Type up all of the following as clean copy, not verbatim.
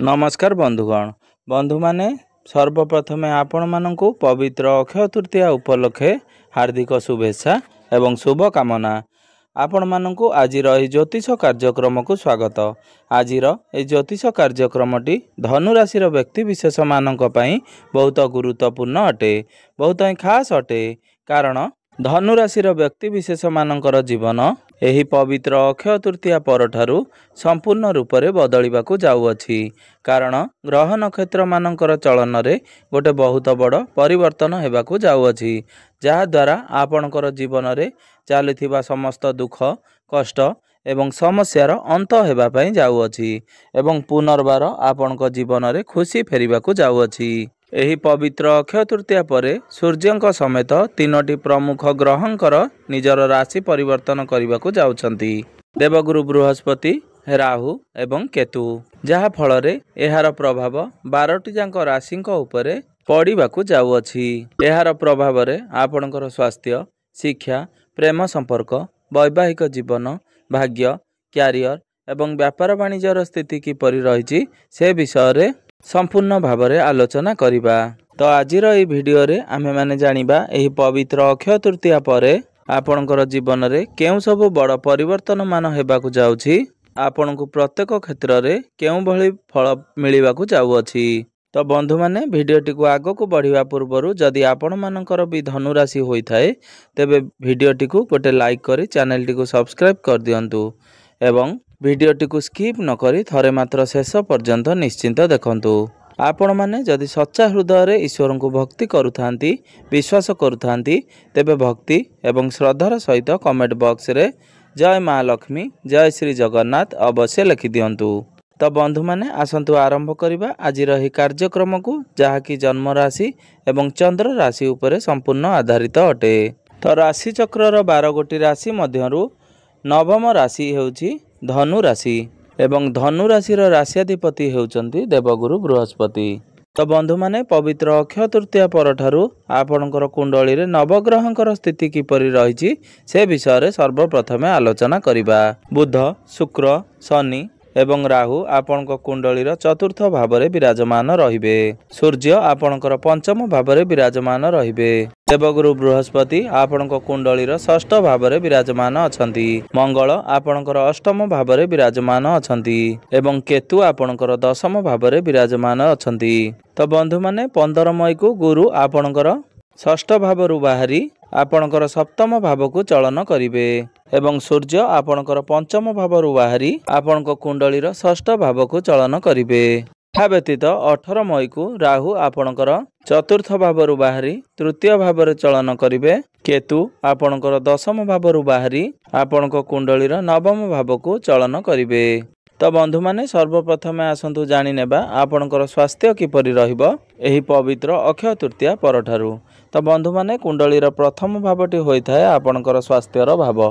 नमस्कार बंधुगण बंधु माने सर्वप्रथमे आपण मानकु पवित्र अक्षय तृतीया उपलक्षे हार्दिक शुभेच्छा एवं शुभ कामना। आपण मानकु आजिर एही ज्योतिष कार्यक्रम को स्वागत। आजिर एही ज्योतिष कार्यक्रमटी धनु राशि व्यक्ति विशेष मानक पई बहुत गुरुत्वपूर्ण अटे, बहुत ही खास अटे। कारण धनु राशि व्यक्ति विशेष मानकर जीवन एही पवित्र अक्षय तृतीया परठारु संपूर्ण रूप से बदलिबाकु जाउअछि। कारण ग्रह नक्षत्र मानकर चलन रे गोटे बहुत बड़ परिवर्तन हेबाकु जाउअछि, जहा द्वारा आपणकर जीवन रे चलुथिबा समस्त दुख कष्ट एवं समस्यार अंत हेबा पई जाउअछि एवं पुनर्बार आपणक जीवन रे खुशी फेरिबाकु जाउअछि। एही पवित्र अक्षय तृतीया परे सूर्यंक समेत तीनोटी प्रमुख ग्रहंकर निजर राशि परिवर्तन करने जाउछंती। देवगुरु बृहस्पति, राहु एवं केतु, जहा फल रे एहार प्रभाव 12टी जांक राशिंक उपरे पड़िबाकु जाउअछि। एहार प्रभाव रे आपणकर स्वास्थ्य, शिक्षा, प्रेम संपर्क, वैवाहिक जीवन, भाग्य, क्यारियर एवं व्यापार वाणिज्यर स्थिति किपरि रहिछि से विषय रे संपूर्ण भाव में आलोचना करिबा। तो आजिर एही वीडियो रे आमे माने जानिबा एही पवित्र अक्षय तृतीया परे आपणकर जीवन रे केउ सब बड़ परिवर्तन मान हेबाकु जाउछि, आपणकु प्रत्येक क्षेत्र रे केउ भली फल मिलिबाकु जाउअछि। तो बंधु माने वीडियोटी को आगो को बढ़िया पूर्व जदि आपण मानकर भी धनु राशि होई थाए तेबे वीडियोटी को गोटे लाइक करी चैनल टी को सब्सक्राइब कर दियंतु एवं वीडियोटी को स्किप न करी थरे मात्र शेष पर्यंत निश्चिंत देखंतु। आपण माने जदि सच्चा हृदय रे ईश्वर को भक्ति करुथांती, विश्वास करुथांती तेबे भक्ति एवं श्रद्धार सहित कमेंट बॉक्स रे जय माँ लक्ष्मी, जय श्री जगन्नाथ अवश्य लिखि दियंतु। तो बंधु माने आसंतु आरंभ करिबा आजिर एही कार्यक्रम को, जहाँकि जन्म राशि एवं चंद्र राशि उपरे संपूर्ण आधारित अटे। तो राशि चक्रर 12 गोटी राशि मध्यरु नवम राशि हेउछि धनु राशि एवं धनु राशि राशियाधिपति हेउचंती देवगुरु बृहस्पति। तो बंधु माने पवित्र अक्षय तृतीया परठारु आपणकर कुंडली रे नवग्रहंकर स्थिति किपरि रहिछि से विषय रे सर्वप्रथमे आलोचना करिबा। बुध, शुक्र, शनि एवं राहु आपणक कुंडली चतुर्थ भाव में विराजमान रहिबे। सूर्य आपणकर पंचम भाव में विराजमान रहिबे। देवगुरु बृहस्पति आपणक कुंडली षष्ठ भाव में विराजमान अछंती। मंगल आपणकर अष्टम भाव में विराजमान अछंती एवं केतु आपणकर दशम भाव में विराजमान अछंती। तो बंधु माने 15 मई को गुरु आपणकर षष्ठ भाव बाहरी आपणकर सप्तम भाव को चलन करिवे एवं सूर्य आपणकर पंचम भाव बाहरी आपणक कुंडली षष्ठ भाव को चलन करिवे। या व्यतीत 18 मई को राहु आपणकर चतुर्थ भाव बाहरी तृतीय भाव में चलन करिवे। केतु आपणकर दशम भाव बाहरी आपणक कुंडली नवम भाव को चलन करिवे। तो बंधु माने सर्वप्रथमे आसंतु जानि नेबा आपणकर स्वास्थ्य किपरि रहिबो एही पवित्र अक्षय तृतीया परठारु। तो बंधु माने कुंडलीर प्रथम भावटी होई थाए आपणकर स्वास्थ्यर भाव,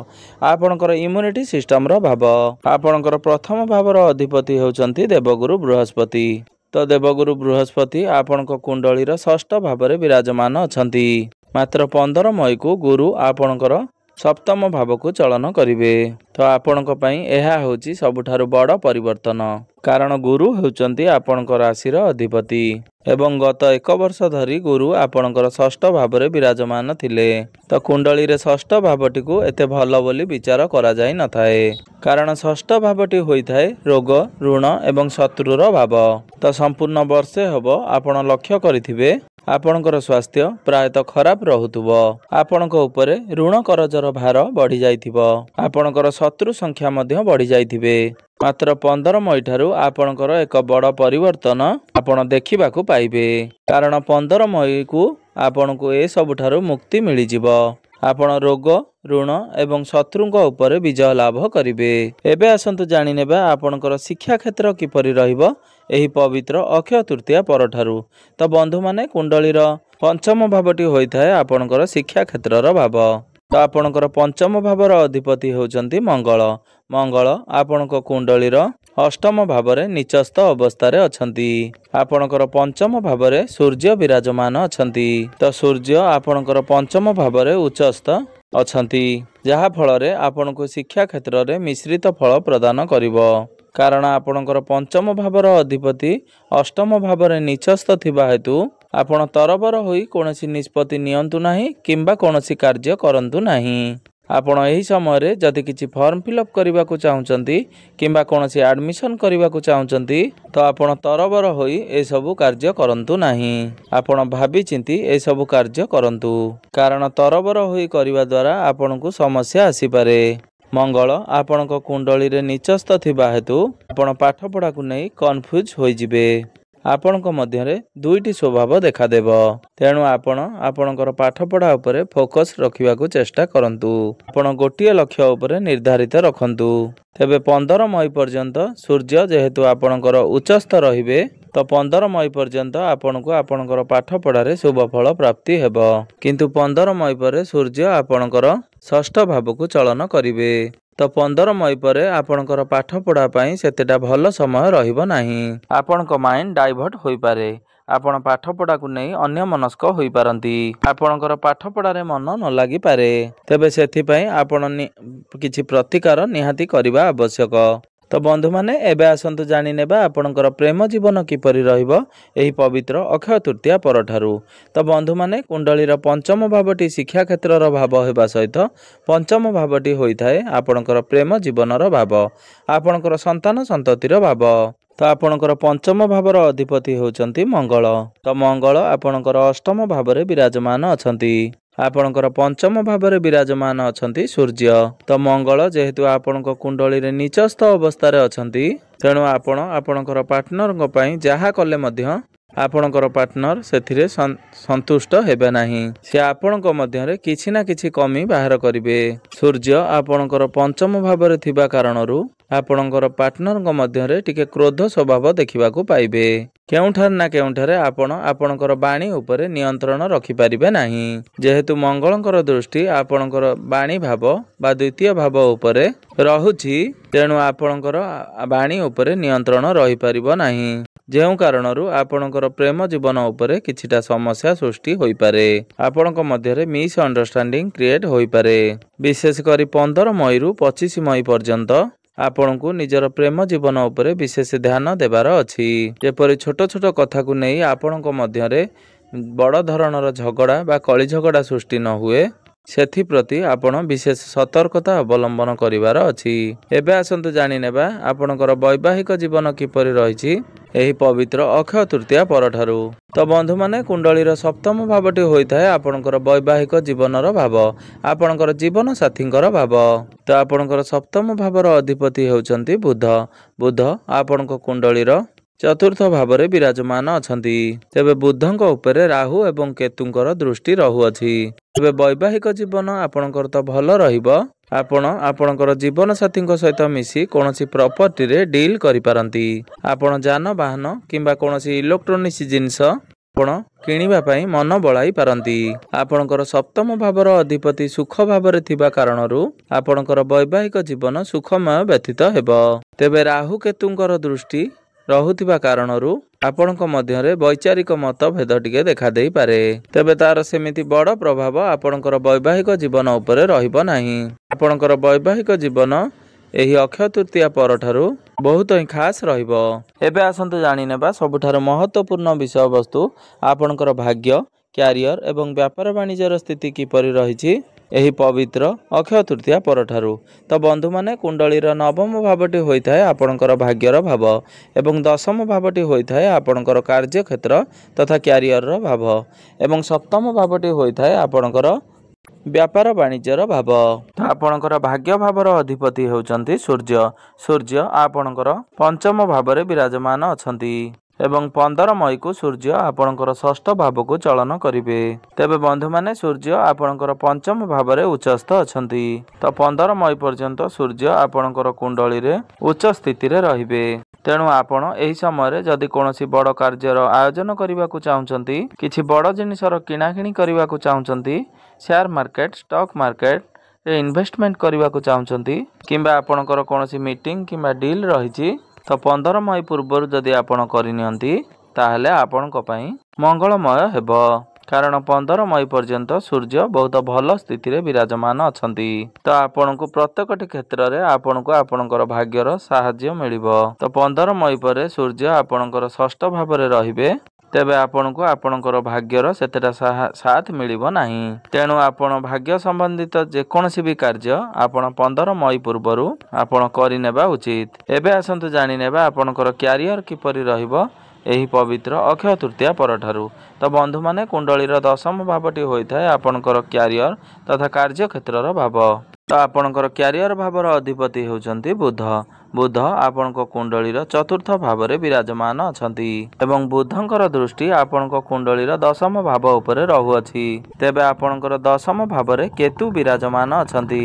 आपणकर इम्यूनिटी सिस्टम भाव। आपणकर प्रथम भावर अधिपति हेउचंती देवगुरु बृहस्पति। तो देवगुरु बृहस्पति आपणक कुंडलीर षष्ठ भाव में विराजमान अछंती। मात्र 15 मई को गुरु आपणकर सप्तम भाव को चलन करिवे। तो आपणक पई एहा होची सबुठारु बड़ परिवर्तन। कारण गुरु हेउचंती आपणक राशिर अधिपति एवं गत 1 वर्ष धरी गुरु आपणकर षष्ठ भाव में विराजमान थिले। तो कुंडली रे षष्ठ भावटी को एते भल बोली विचार करा जाई न थाए। कारण षष्ठ भावटी होई थाए रोग, ऋण एवं शत्रुर भाव। तो संपूर्ण वर्षे हबो आपण लक्ष्य करिथिबे आपणकर स्वास्थ्य प्रायतः खराब रहुथुबो। आपणक उपरे ऋण करजर भार बढ़ी जाइथिबो। आपणकर शत्रु संख्या मध्य बढ़ी जाइथिबे। मात्र 15 मई ठारू आपणकर एक बड़ परिवर्तन आपण देखिबाकू पाइबे। कारण 15 मई को आपणकू ए सबुठारू मुक्ति मिली जिवो। आपण रोग, ऋण एवं शत्रुंक उपरे विजय लाभ करिवे। एबे आसंतु जानि नेबा आपणकर शिक्षा क्षेत्र किपरि रहिबो एही पवित्र अक्षय तृतीया परठारु। तो बंधु माने कुंडलीर पंचम भावटी होई थाए आपणकर शिक्षा क्षेत्रर भाव। तो आपणकर पंचम भावर अधिपति हेउचंती मंगल। मंगल आपणक कुंडलीर अष्टम भाव में निचस्थ अवस्था रे अछंती। आपणकर पंचम भाव में सूर्य विराजमान अछंती। तो सूर्य आपणकर पंचम भाव में उच्चस्थ अछंती, जहा फल रे आपणको शिक्षा क्षेत्र रे मिश्रित फल प्रदान करिवो। कारण आपणकर पंचम भावर अधिपति अष्टम भावर नीचस्थ थिबा हेतु आपण तरबर होई कोनोसी निष्पत्ति नियंतु नाही किंबा कोनोसी कार्य करंतु नाही। आपण एही समय जदि किछि फॉर्म फिलअप करने को चाहूँगी किंबा कोनोसी एडमिशन करने को चाहूँगी तो आपण तरबर होई ए सबु कार्य करंतु नाही। आपण भाबी चिंती ए सबु कार्य करंतु कारण तरबर होई करिवा द्वारा आपनकु समस्या आसी पारे। मंगल आपणक कुंडली रे नीचस्थ थिबा हेतु आपण पाठ पढ़ा को नहीं कन्फ्यूज होई जिबे। आपणक मध्यरे दुईटी स्वभाव देखादेव तेणु आपणकर पाठ पढ़ा उपरे फोकस रखिबाकू चेष्टा करंतु। आपण गोटिए लक्ष्य उपरे निर्धारित रखंतु। तेबे 15 मई पर्यंत सूर्य जेहेतु आपणकर उच्चस्थ रहिबे तो 15 मई पर्यंत आपणको आपणकर पाठ पढ़ारे शुभ फल प्राप्ति हेब। किंतु 15 मई पर सूर्य आपणकर षष्ठ भाव को चलन करिवे तो 15 मई पर आपणकर पाठ पढ़ा पाई सेतेटा भल समय रहिबो नाही। आपणक माइंड डाइवर्ट होई पारे। आपण पाठ पढ़ा को नहीं अन्य मनस्क होई पारंती। आपणकर पाठ पढ़ारे मन न लागि पारे तेबे सेथि पई आपण किछि प्रतिकार निहाती करिबा आवश्यक। तो बंधु माने एबे आसंतु जानि नेबा आपणकर प्रेम जीवन किपरि रहिबो एही पवित्र अक्षय तृतीया परठारु। तो बंधु माने कुंडलीर पंचम भावटी शिक्षा क्षेत्रर भाव हेबा सहित पंचम भावटी होइथाय आपणकर प्रेम जीवनर भाव आपणकर संतान संततिर भाव। तो आपणकर पंचम भावर अधिपति होउचंती मंगल। तो मंगल आपणकर अष्टम भावरे विराजमान अछंती। आपणकर पंचम भावरे विराजमान अछंती सूर्य। तो मंगल जेहेतु आपणक कुंडली रे नीचस्थ अवस्था रे अछंती तेणु आपणकर पार्टनर पई जहा कले मध्य आपणकर पार्टनर सेथिरे संतुष्ट हेबे नाही। से आपणक मध्यरे किछि ना किछि कमी बाहर करिवे। सूर्य आपणकर पंचम भावरे थिबा कारणरू आपणकर पार्टनर मध्यरे टिके क्रोध स्वभाव देखिबाकू पाइबे। केउठार ना केउठारे आपणकर बाणी उपरे नियंत्रण रखि पारिबे नाही। जेहेतु मंगलकर दृष्टि आपणकर बाणी भाव बा द्वितीय भाव उपरे रहुछि तेणु आपणकर बाणी उपरे नियंत्रण रहि पारिबो नाही। जेउ कारणरू आपणकर प्रेम जीवन उपरे किछिटा समस्या सृष्टि होई पारे। आपणक मध्यरे मिस अंडरस्टैंडिंग क्रिएट होई पारे। विशेष करी 15 मई रु 25 मई पर्यंत आपणकू निजर प्रेम जीवन उपरे विशेष ध्यान देबार अछि। जेपरि छोट छोट कथा को नहीं आपणक मध्यरे बड़ धरणर झगड़ा बा कली झगड़ा सृष्टि न हुए सेथि प्रति आपण विशेष सतर्कता अवलंबन करिवार अछि। एबे आसंतु जानि नेबा आपणकर वैवाहिक जीवन किपरि रहिछि एही पवित्र अक्षय तृतीया परठारु। तो बंधु माने कुंडलीर सप्तम भावटी होइथाय आपणकर वैवाहिक जीवनर भाव आपणकर जीवन साथींकर भाव। तो आपणकर सप्तम भावर अधिपति हेउचंती बुध। बुध आपणक कुंडलीर चतुर्थ भावरे विराजमान अछंती। तेबे बुधंक उपरे राहु एवं केतुंकर दृष्टि रहुअछि। तेबे वैवाहिक जीवन आपणकर तो भल रहिबो। आपणकर जीवन साथींक सहित मिसी कोनोसी प्रॉपर्टी रे डील करि पारंती। आपण जानवाहन किंबा कोनोसी इलेक्ट्रोनिक्स जिनिस आपण किनिबा पई मन बळाई पारंती। आपणकर सप्तम भावर अधिपति सुख भावरे थिबा कारणरू आपणकर वैवाहिक जीवन सुखमय व्यतीत हेबो। तेबे राहु केतुंकर दृष्टि रहुथिबा कारणरू आपणक मध्यरे वैचारिक मतभेद टिके देखा देई पारे। तेबे तार सेमिति बड़ प्रभाव आपणकर वैवाहिक जीवन उपरे रहिबो नाही। आपणकर वैवाहिक जीवन एही अक्षय तृतीया परठारु बहुत ही खास रहिबो। एबे आसंतु जानि नेबा सबुठारु महत्वपूर्ण विषय वस्तु आपणकर भाग्य क्यारियर एवं व्यापार वाणिज्यर स्थिति किपरि रहिछि एही पवित्र अक्षय तृतीया परठारु। तो बंधु माने कुंडलीर नवम भावटी होइथाय आपणकर भाग्यर भाव एवं दशम भावटी होइथाय आपणकर कार्य क्षेत्र तथा क्यारियर भाव एवं सप्तम भावटी होइथाय आपणकर व्यापार वाणिज्यर भाव। तो आपणकर भाग्य भावर अधिपति हेउचंती सूर्य। सूर्य आपणकर पंचम भावरे विराजमान अछंती एवं 15 मई को सूर्य आपणकर षष्ठ भाव को चलन करिवे। तेबे बंधु माने सूर्य आपणकर पंचम भावरे उच्चस्थ अछंती। तो 15 मई पर्यंत सूर्य आपणकर कुंडली रे उच्च स्थिति रे रहिबे। तेणु आपण एही समय जदि कोनोसी बड़ कार्यर आयोजन करबा को चाहउचंती किछि बड़ जिनिसर किणाकिणी करबा को चाहउचंती शेयर मार्केट स्टॉक मार्केट रे इन्वेस्टमेंट करबा को चाहउचंती किंबा आपणकर कोनोसी मीटिंग किंबा डील रहिछि तो 15 मई पूर्व जदि आपण करिनियंती ताहले आपणक पई मंगलमय हेबो। कारण 15 मई पर्यंत सूर्य बहुत भल स्थिति रे विराजमान अछंती। तो आपनकु प्रत्येकटी क्षेत्र रे आपनकु आपनकर भाग्यर साहाय्य मिलिबो। तो 15 मई पर सूर्य आपनकर षष्ठ भाव रे रहिबे, तेबे आपनकु आपनकर भाग्यर सेतेटा साथ मिलिबो नाही। तेणु आपण भाग्य संबंधित जेकोसी भी कार्य आपण 15 मई पूर्वरु आपण करि नेबा उचित। एबे आसंतु जानि नेबा आपनकर क्यारियर किपरि रहिबो एही पवित्र अक्षय तृतीया परठारु। तो बंधु माने कुंडलीर दशम भावटी होइथाय आपनकर क्यारियर तथा कार्य क्षेत्रर भाव। तो आपनकर क्यारियर भावर अधिपति होउचंती बुध। बुध आपनक कुंडलीर चतुर्थ भाव रे विराजमान अछंती एवं बुधंकर दृष्टि आपनक कुंडलीर दशम भाव उपरे रहुअछि। तेबे आपनकर दशम भाव रे केतु विराजमान अछंती।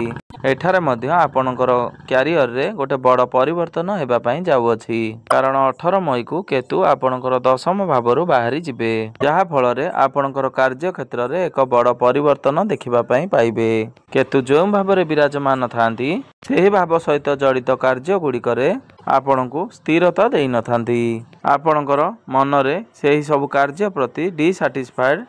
एठारे मध्य आपनकर क्यारियर रे गोटे बड़ परिवर्तन हेबा पई जाउअछि, कारण 18 मई को केतु आपनकर दशम भावरु बाहरी जिबे, जहा फल रे आपनकर कार्य क्षेत्र रे एक बड़ परिवर्तन देखिबा पई पाइबे। केतु जो भाव रे विराजमान थांती सेही भाव सहित जड़ित कार्य गुड़िकरे आपनकु स्थिरता देई न थांती। आपनकर मन रे सेही सब कार्य प्रति डिसैटिस्फाइड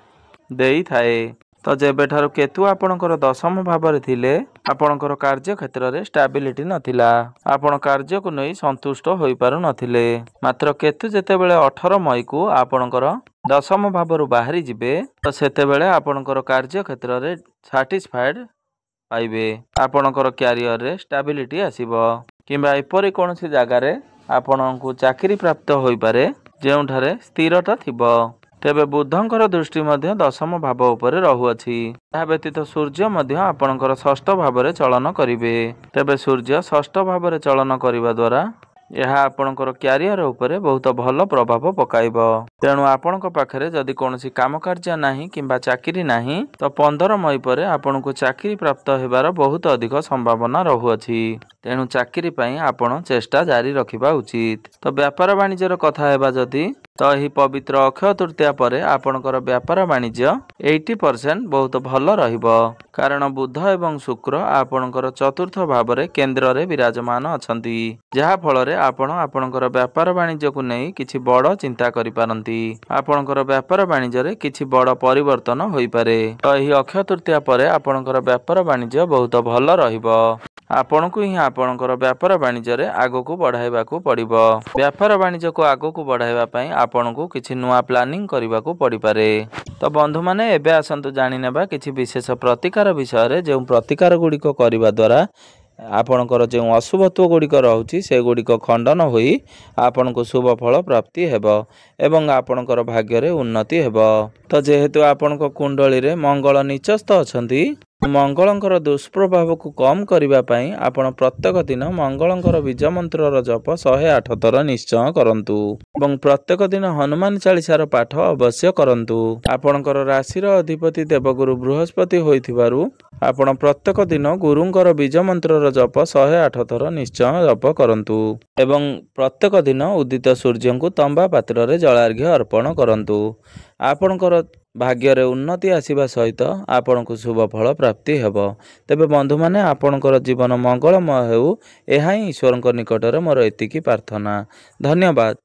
देई थाए। तो जेबे ठारु केतु आपनकर दशम भाव रे थिले आपनकर कार्य क्षेत्र रे स्टेबिलिटी नथिला, आपण कार्य को नै संतुष्ट होई पारु नथिले। मात्र केतु जेतेबेले 18 मई को आपनकर दशम भावरु बाहरी जिबे, तो सेतेबेले आपनकर कार्य क्षेत्र रे सैटिस्फाइड पाइबे, आपनकर क्यारियर रे स्टेबिलिटी आसीबो, किंबा एपरि कोनोसी जगह रे आपनकु चाकरी प्राप्त होई पारे जेउठारे स्थिरता थिबो। तेबे बुधंकर दृष्टि मध्य दशम भाव उपरे रहुअछि। या व्यतीत सूर्य मध्य आपनकर षष्ठ भाव रे चलन करिवे। तेबे सूर्य षष्ठ भाव रे चलन करिवा द्वारा यह आपनकर क्यारियर उपरे बहुत भल प्रभाव पकाइबो। तेणु आपनक पाखरे जदि कोनोसी काम कार्य नाही किंबा चाकरी नाही, तो 15 मई पर आपनकु चाकरी प्राप्त हेबार बहुत अधिक संभावना रहुअछि। तेणु चाकरी पई आपण चेष्टा जारी रखिबा उचित। तो व्यापार वाणिज्यर कथा हेबा जदि, तो यही पवित्र अक्षय तृतीया परे आपनकर व्यापार वाणिज्य 80% बहुत भल रहिबो, कारण बुध एवं शुक्र आपनकर चतुर्थ भाव रे केंद्र रे विराजमान अछंती, जहा फल रे आपण आपनकर व्यापार वाणिज्य को नै किछि बड़ चिंता करि पारंती। आपनकर व्यापार वाणिज्य रे किछि बड़ परिवर्तन होई पारे। तो यही अक्षय तृतीया परे आपनकर व्यापार वाणिज्य बहुत भल रहिबो। आपनकु ही आपनकर व्यापार वाणिज्य रे आगो को बढ़ाइबा को पड़िबो। व्यापार वाणिज्य को आगो को बढ़ाइबा पई आपनकु किछि नुआ प्लानिंग करिबा को पड़ि पारे। तो बंधु माने एबे आसंतु जानि नेबा किछि विशेष प्रतिकार विषय रे, जे प्रतिकार गुडी को करिबा द्वारा आपनकर जे अशुभत्व गुड़िक रहुछि से गुड़िक खंडन होई आपनको शुभ फल प्राप्ति हेबो एवं आपनकर भाग्य रे उन्नति हेबो। तो जेहेतु आपनक कुंडली रे मंगल नीचस्थ अछंती, मंगलंकर दुष्प्रभाव को कम करिबा पई आपण प्रत्येक दिन मंगलंकर बीज मंत्रर जप 108 थर निश्चय करंतु एवं प्रत्येक दिन हनुमान चालीसार पाठ अवश्य करंतु। आपनकर राशिर अधिपति देवगुरु बृहस्पति होइथिबारु आपण प्रत्येक दिन गुरुंकर बीज मंत्रर जप 108 थर निश्चय जप करंतु एवं प्रत्येक दिन उदित सूर्य को तंबा पात्र रे जलार्घ्य अर्पण करंतु। आपनकर भाग्य रे उन्नति आसीबा सहित आपनको शुभ फल प्राप्ति हेबो। तेबे बंधु माने आपनकर जीवन मंगलमय हेउ, एहा ही ईश्वरଙ୍କ निकटरे मोर एतिकी प्रार्थना। धन्यवाद।